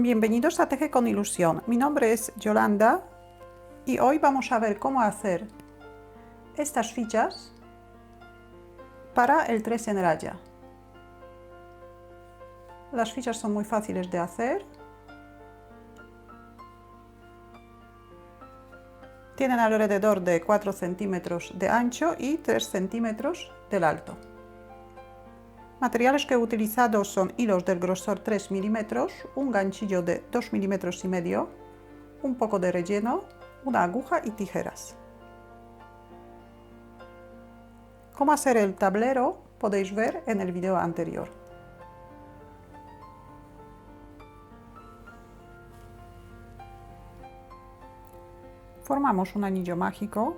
Bienvenidos a Teje con Ilusión. Mi nombre es Yolanda y hoy vamos a ver cómo hacer estas fichas para el 3 en raya. Las fichas son muy fáciles de hacer. Tienen alrededor de 4 centímetros de ancho y 3 centímetros del alto. Materiales que he utilizado son hilos del grosor 3 milímetros, un ganchillo de 2 milímetros y medio, un poco de relleno, una aguja y tijeras. Cómo hacer el tablero podéis ver en el video anterior. Formamos un anillo mágico,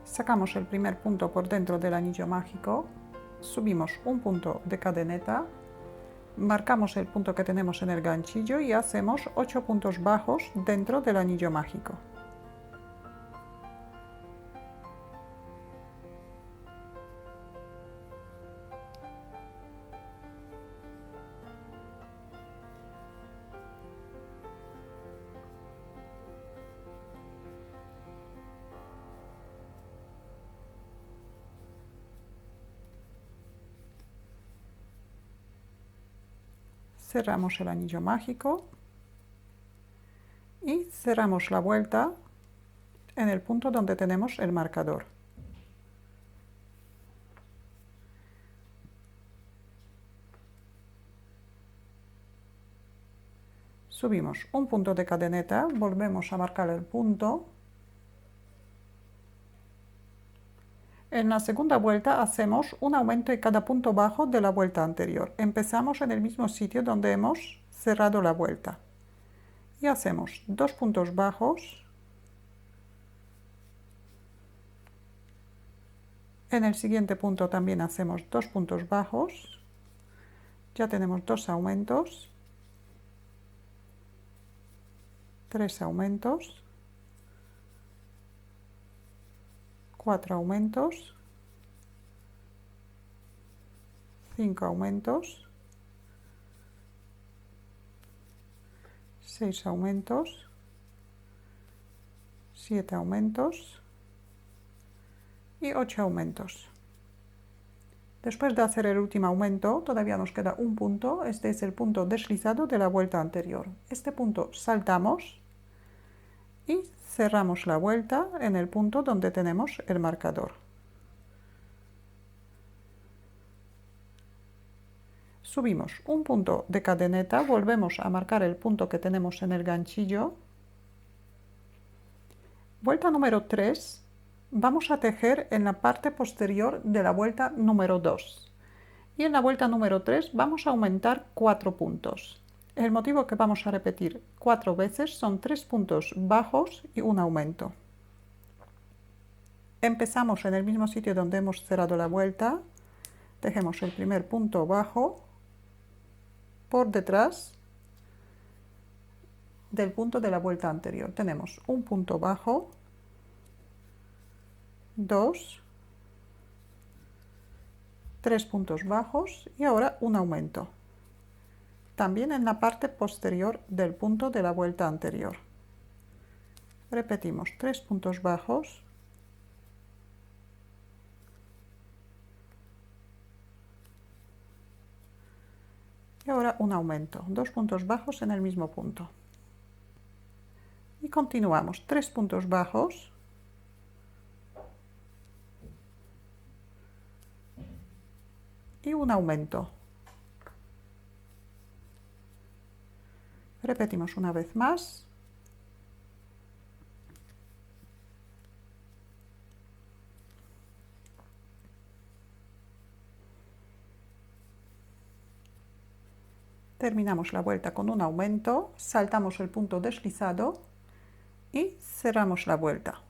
sacamos el primer punto por dentro del anillo mágico, subimos un punto de cadeneta, marcamos el punto que tenemos en el ganchillo y hacemos 8 puntos bajos dentro del anillo mágico. Cerramos el anillo mágico y cerramos la vuelta en el punto donde tenemos el marcador. Subimos un punto de cadeneta, volvemos a marcar el punto. En la segunda vuelta hacemos un aumento en cada punto bajo de la vuelta anterior. Empezamos en el mismo sitio donde hemos cerrado la vuelta. Y hacemos 2 puntos bajos. En el siguiente punto también hacemos 2 puntos bajos. Ya tenemos 2 aumentos. 3 aumentos. 4 aumentos, 5 aumentos, 6 aumentos, 7 aumentos y 8 aumentos. Después de hacer el último aumento, todavía nos queda un punto. Este es el punto deslizado de la vuelta anterior. Este punto saltamos y cerramos la vuelta en el punto donde tenemos el marcador. Subimos un punto de cadeneta, volvemos a marcar el punto que tenemos en el ganchillo. Vuelta número 3, vamos a tejer en la parte posterior de la vuelta número 2. Y en la vuelta número 3 vamos a aumentar 4 puntos. El motivo que vamos a repetir 4 veces son 3 puntos bajos y un aumento. Empezamos en el mismo sitio donde hemos cerrado la vuelta, tejemos el primer punto bajo por detrás del punto de la vuelta anterior. Tenemos un punto bajo, 2, 3 puntos bajos y ahora un aumento. También en la parte posterior del punto de la vuelta anterior. Repetimos 3 puntos bajos, y ahora un aumento, 2 puntos bajos en el mismo punto. Y continuamos, 3 puntos bajos, y un aumento. Repetimos una vez más. Terminamos la vuelta con un aumento, saltamos el punto deslizado y cerramos la vuelta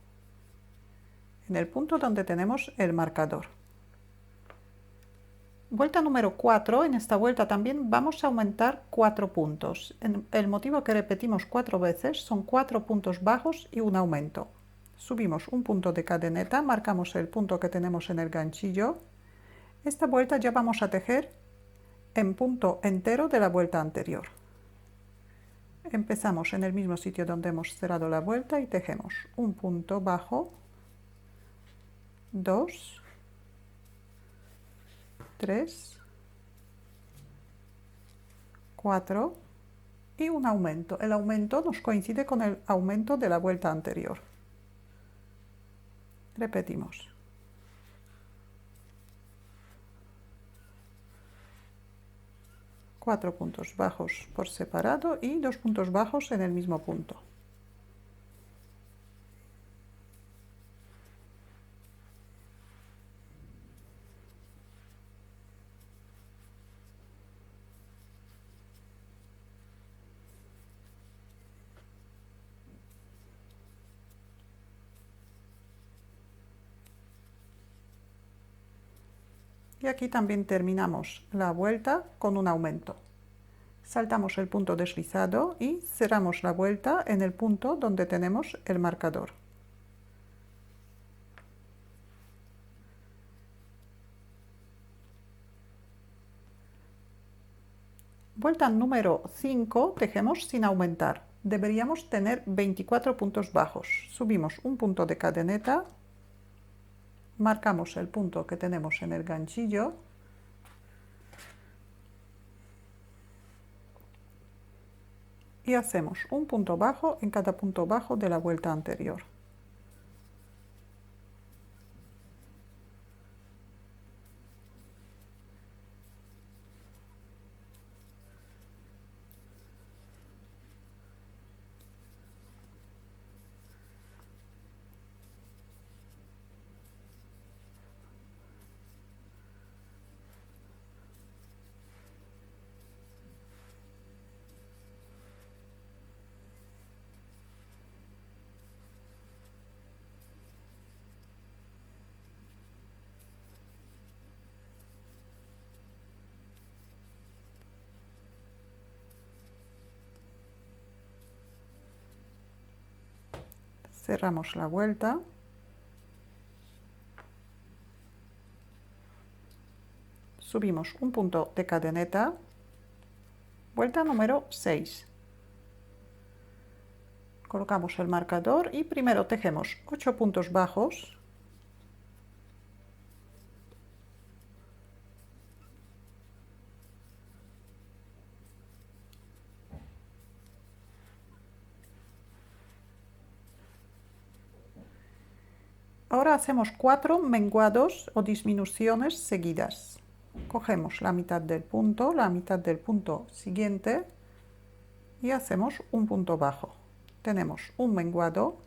en el punto donde tenemos el marcador. Vuelta número 4, en esta vuelta también vamos a aumentar 4 puntos. El motivo que repetimos 4 veces son 4 puntos bajos y un aumento. Subimos un punto de cadeneta, marcamos el punto que tenemos en el ganchillo. Esta vuelta ya vamos a tejer en punto entero de la vuelta anterior. Empezamos en el mismo sitio donde hemos cerrado la vuelta y tejemos un punto bajo, 2, 3, 4 y un aumento. El aumento nos coincide con el aumento de la vuelta anterior. Repetimos. Cuatro puntos bajos por separado y 2 puntos bajos en el mismo punto. Y aquí también terminamos la vuelta con un aumento. Saltamos el punto deslizado y cerramos la vuelta en el punto donde tenemos el marcador. Vuelta número 5, tejemos sin aumentar. Deberíamos tener 24 puntos bajos. Subimos un punto de cadeneta, marcamos el punto que tenemos en el ganchillo y hacemos un punto bajo en cada punto bajo de la vuelta anterior. Cerramos la vuelta. Subimos un punto de cadeneta. Vuelta número 6. Colocamos el marcador y primero tejemos 8 puntos bajos. Ahora hacemos 4 menguados o disminuciones seguidas. Cogemos la mitad del punto siguiente y hacemos un punto bajo. Tenemos un menguado,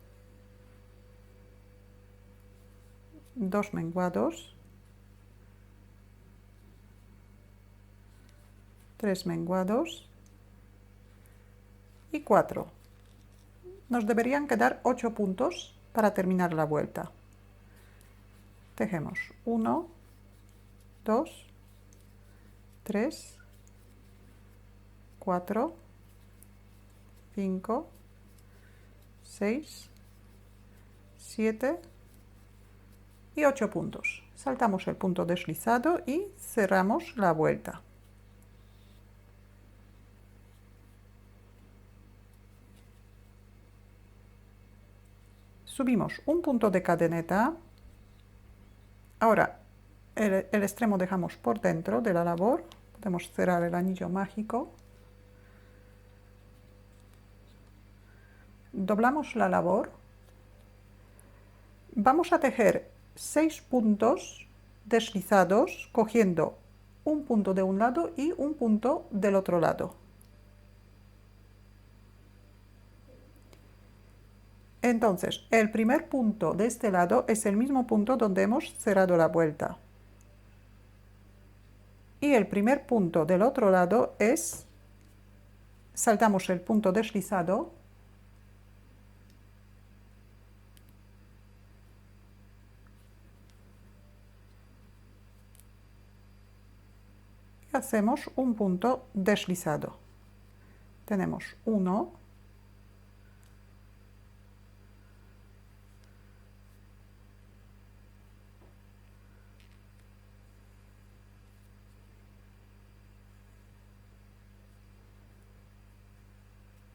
2 menguados, 3 menguados y 4. Nos deberían quedar 8 puntos para terminar la vuelta. Tejemos 1, 2, 3, 4, 5, 6, 7 y 8 puntos. Saltamos el punto deslizado y cerramos la vuelta. Subimos un punto de cadeneta. Ahora el extremo dejamos por dentro de la labor. Podemos cerrar el anillo mágico. Doblamos la labor. Vamos a tejer 6 puntos deslizados cogiendo un punto de un lado y un punto del otro lado. Entonces, el primer punto de este lado es el mismo punto donde hemos cerrado la vuelta. Y el primer punto del otro lado es, saltamos el punto deslizado, y hacemos un punto deslizado. Tenemos 1,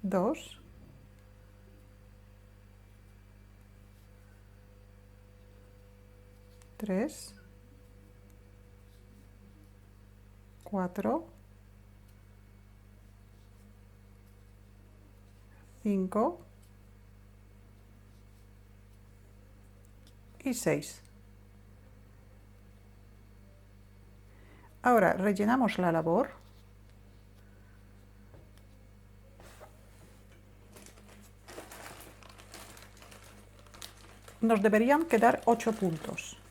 2, 2, 3, 4, 5 y 6. Ahora rellenamos la labor. Nos deberían quedar 8 puntos.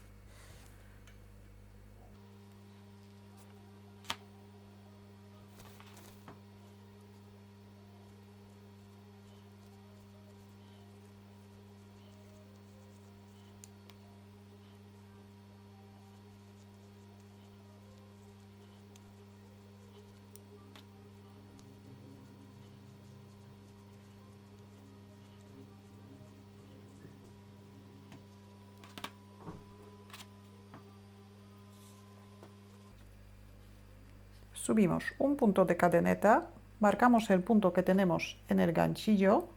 Subimos un punto de cadeneta, marcamos el punto que tenemos en el ganchillo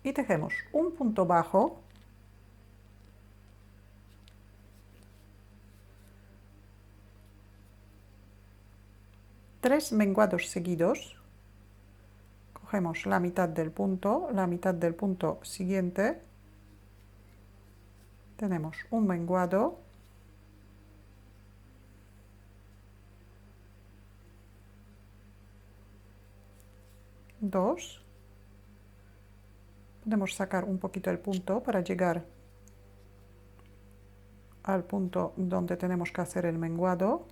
y tejemos un punto bajo, tres menguados seguidos, cogemos la mitad del punto siguiente, tenemos un menguado, dos, podemos sacar un poquito el punto para llegar al punto donde tenemos que hacer el menguado,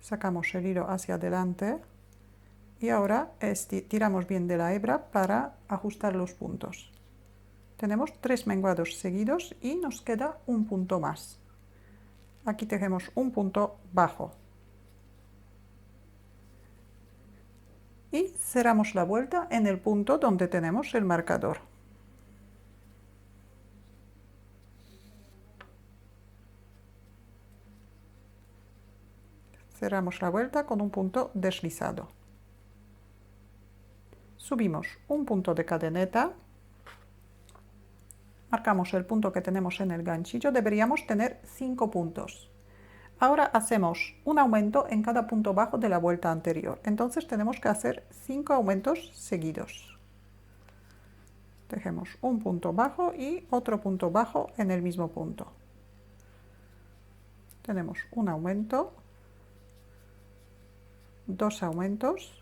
sacamos el hilo hacia adelante y ahora tiramos bien de la hebra para ajustar los puntos. Tenemos 3 menguados seguidos y nos queda un punto más. Aquí tejemos un punto bajo y cerramos la vuelta en el punto donde tenemos el marcador. Cerramos la vuelta con un punto deslizado. Subimos un punto de cadeneta, marcamos el punto que tenemos en el ganchillo, deberíamos tener 5 puntos. Ahora hacemos un aumento en cada punto bajo de la vuelta anterior, entonces tenemos que hacer 5 aumentos seguidos. Tejemos un punto bajo y otro punto bajo en el mismo punto. Tenemos un aumento, 2 aumentos,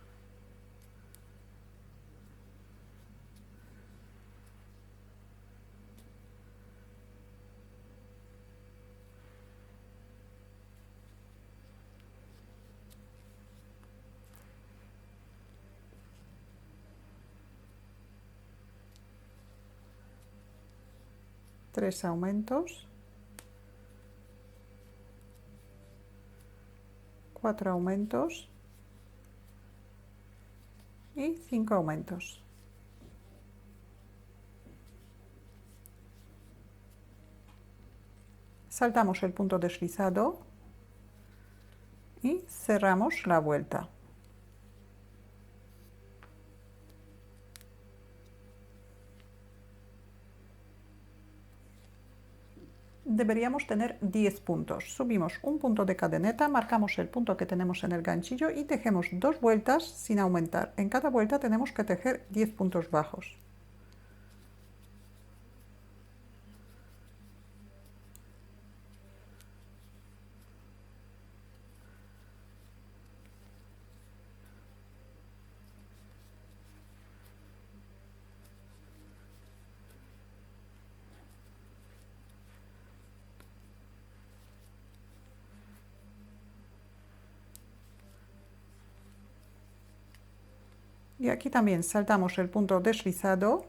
tres aumentos, 4 aumentos y 5 aumentos. Saltamos el punto deslizado y cerramos la vuelta. Deberíamos tener 10 puntos. Subimos un punto de cadeneta, marcamos el punto que tenemos en el ganchillo y tejemos 2 vueltas sin aumentar. En cada vuelta tenemos que tejer 10 puntos bajos. Y aquí también saltamos el punto deslizado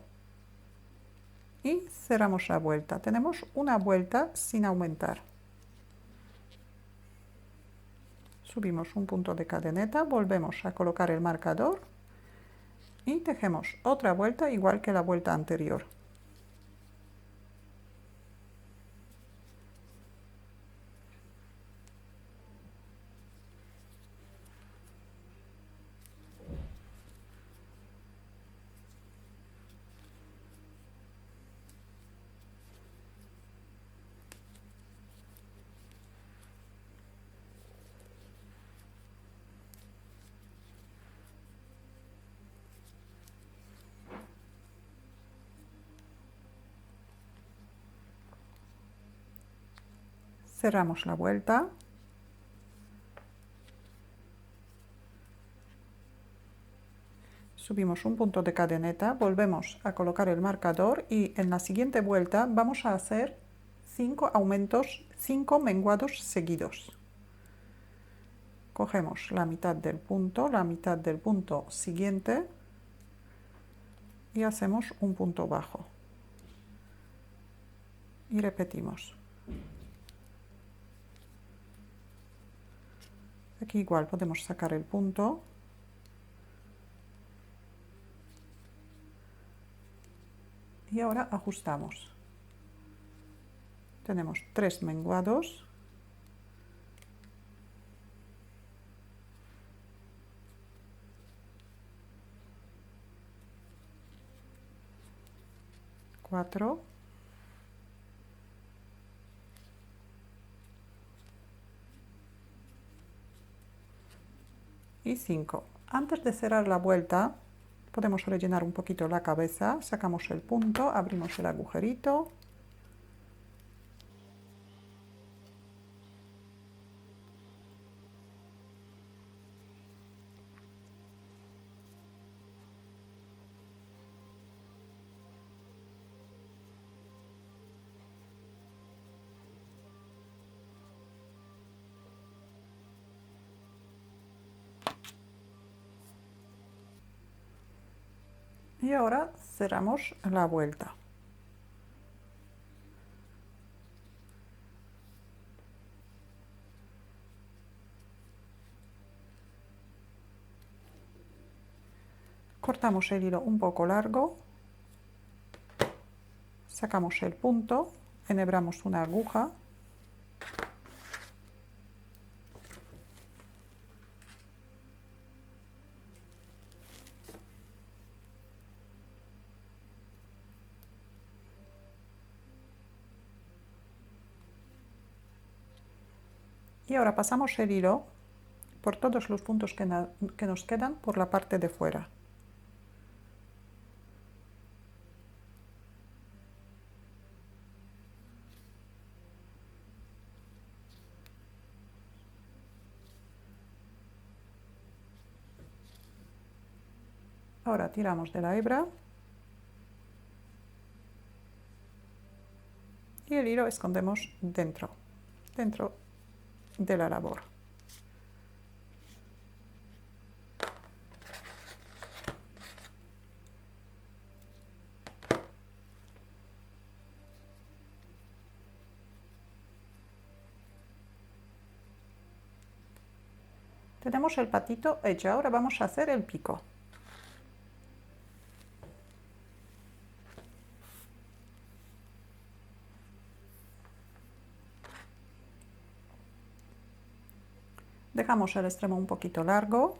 y cerramos la vuelta. Tenemos una vuelta sin aumentar. Subimos un punto de cadeneta, volvemos a colocar el marcador y tejemos otra vuelta igual que la vuelta anterior. Cerramos la vuelta. Subimos un punto de cadeneta, volvemos a colocar el marcador y en la siguiente vuelta vamos a hacer 5 aumentos, 5 menguados seguidos. Cogemos la mitad del punto siguiente y hacemos un punto bajo. Y repetimos. Aquí igual podemos sacar el punto. Y ahora ajustamos. Tenemos 3 menguados. Cuatro. Y 5. Antes de cerrar la vuelta, podemos rellenar un poquito la cabeza, sacamos el punto, abrimos el agujerito. Y ahora cerramos la vuelta. Cortamos el hilo un poco largo, sacamos el punto, enhebramos una aguja y ahora pasamos el hilo por todos los puntos que nos quedan por la parte de fuera. Ahora tiramos de la hebra y el hilo escondemos dentro de la labor. Tenemos el patito hecho, ahora vamos a hacer el pico. Dejamos el extremo un poquito largo,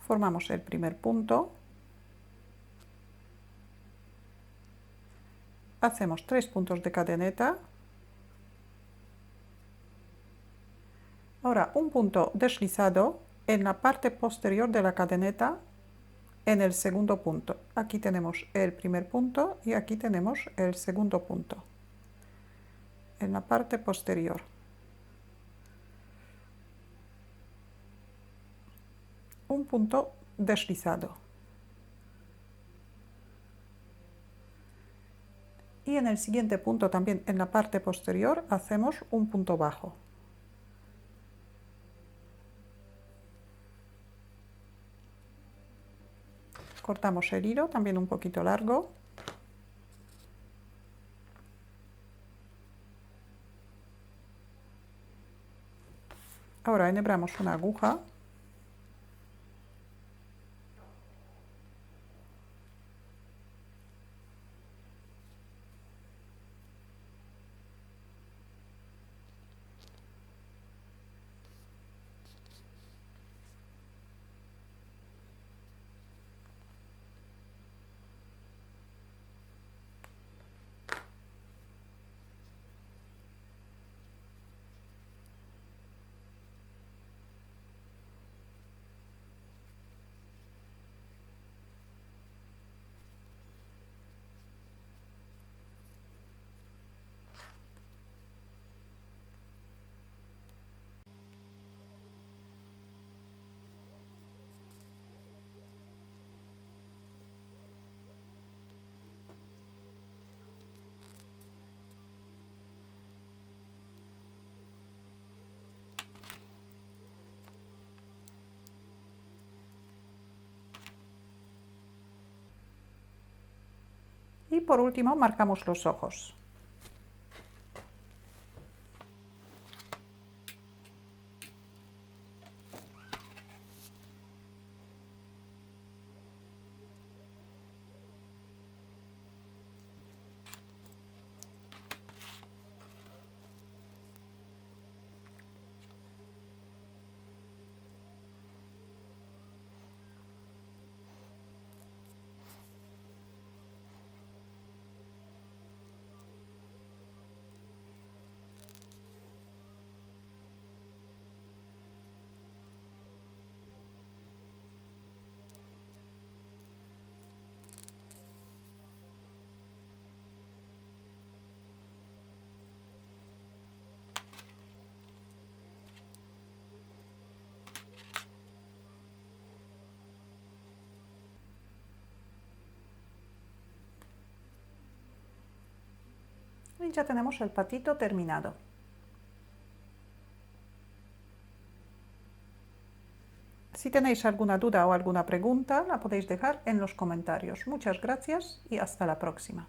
formamos el primer punto, hacemos 3 puntos de cadeneta, ahora un punto deslizado en la parte posterior de la cadeneta en el segundo punto. Aquí tenemos el primer punto y aquí tenemos el segundo punto en la parte posterior. Un punto deslizado. Y en el siguiente punto también en la parte posterior hacemos un punto bajo. Cortamos el hilo también un poquito largo. Ahora enhebramos una aguja. por último marcamos los ojos. Y ya tenemos el patito terminado. Si tenéis alguna duda o alguna pregunta, la podéis dejar en los comentarios. Muchas gracias y hasta la próxima.